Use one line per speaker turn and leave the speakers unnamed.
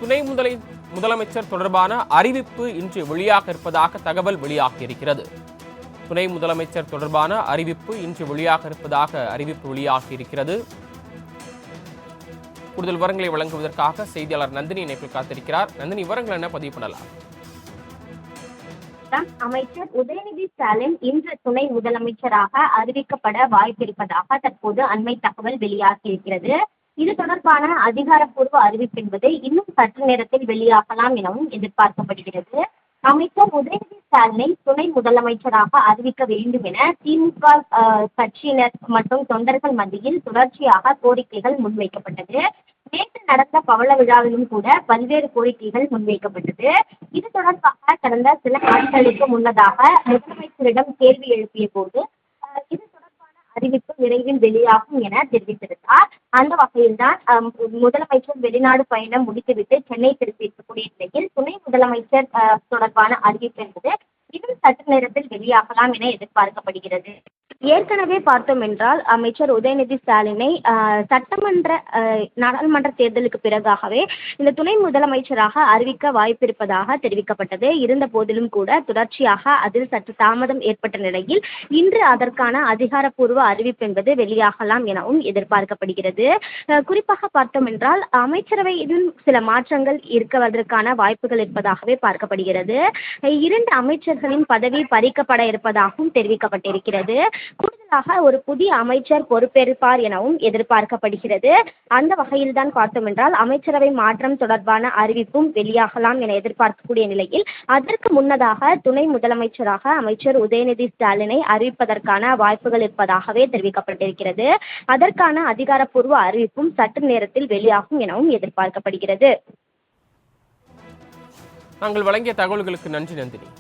துணை முதலமைச்சர் தொடர்பான அறிவிப்பு இன்று வெளியாக இருப்பதாக தகவல் வெளியாகியிருக்கிறது. துணை முதலமைச்சர் தொடர்பான அறிவிப்பு இன்று வெளியாக இருப்பதாக அறிவிப்பு வெளியாகியிருக்கிறது. கூடுதல் விவரங்களை வழங்குவதற்காக செய்தியாளர் நந்தினி இணைப்பில் காத்திருக்கிறார். நந்தினி, விவரங்கள் என்ன பதிவு பண்ணலாம்?
அமைச்சர் உதயநிதி ஸ்டாலின் இன்று துணை முதலமைச்சராக அறிவிக்கப்பட வாய்ப்பிருப்பதாக தற்போது அண்மை தகவல் வெளியாகியிருக்கிறது. இது தொடர்பான அதிகாரப்பூர்வ அறிவிப்பு என்பது இன்னும் சற்று நேரத்தில் வெளியாகலாம் எனவும் எதிர்பார்க்கப்படுகிறது. அமைச்சர் உதயநிதி ஸ்டாலினை துணை முதலமைச்சராக அறிவிக்க வேண்டும் என திமுக கட்சியினர் மற்றும் தொண்டர்கள் மத்தியில் தொடர்ச்சியாக கோரிக்கைகள் முன்வைக்கப்பட்டது. நேற்று நடந்த பவள விழாவிலும் கூட பல்வேறு கோரிக்கைகள் முன்வைக்கப்பட்டது. இது தொடர்பாக கடந்த சில நாட்களுக்கு முன்னதாக முதலமைச்சரிடம் கேள்வி எழுப்பிய போது இது தொடர்பான அறிவிப்பு விரைவில் வெளியாகும் என தெரிவித்திருந்தார். அந்த வகையில்தான் முதலமைச்சர் வெளிநாடு பயணம் முடித்துவிட்டு சென்னை திரும்பியிருக்கக்கூடிய நிலையில் துணை முதலமைச்சர் தொடர்பான அறிவிப்பு என்பது இன்னும் சற்று நேரத்தில் வெளியாகலாம் என எதிர்பார்க்கப்படுகிறது. ஏற்கனவே பார்த்தோம் என்றால் அமைச்சர் உதயநிதி ஸ்டாலினை சட்டமன்ற நாடாளுமன்ற தேர்தலுக்கு பிறகாகவே இந்த துணை முதலமைச்சராக அறிவிக்க வாய்ப்பிருப்பதாக தெரிவிக்கப்பட்டது. இருந்த போதிலும் கூட தொடர்ச்சியாக அதில் சற்று தாமதம் ஏற்பட்ட நிலையில் இன்று அதற்கான அதிகாரப்பூர்வ அறிவிப்பு என்பது வெளியாகலாம் எனவும் எதிர்பார்க்கப்படுகிறது. குறிப்பாக பார்த்தோம் என்றால் அமைச்சரவையிலும் சில மாற்றங்கள் இருக்குவதற்கான வாய்ப்புகள் இருப்பதாகவே பார்க்கப்படுகிறது. 2 அமைச்சர்களின் பதவி பறிக்கப்பட இருப்பதாகவும் தெரிவிக்கப்பட்டிருக்கிறது. கூடுதலாக ஒரு புதிய அமைச்சர் பொறுப்பேற்பார் எனவும் எதிர்பார்க்கப்படுகிறது. அந்த வகையில் தான் பார்த்தோம் என்றால் அமைச்சரவை மாற்றம் தொடர்பான அறிவிப்பும் வெளியாகலாம் என எதிர்பார்க்கக்கூடிய நிலையில் அதற்கு முன்னதாக துணை முதலமைச்சராக அமைச்சர் உதயநிதி ஸ்டாலினை அறிவிப்பதற்கான வாய்ப்புகள் இருப்பதாகவே தெரிவிக்கப்பட்டிருக்கிறது. அதற்கான அதிகாரப்பூர்வ அறிவிப்பும் சற்று நேரத்தில் வெளியாகும் எனவும் எதிர்பார்க்கப்படுகிறது.
நாங்கள் வழங்கிய தகவல்களுக்கு நன்றி நந்தினி.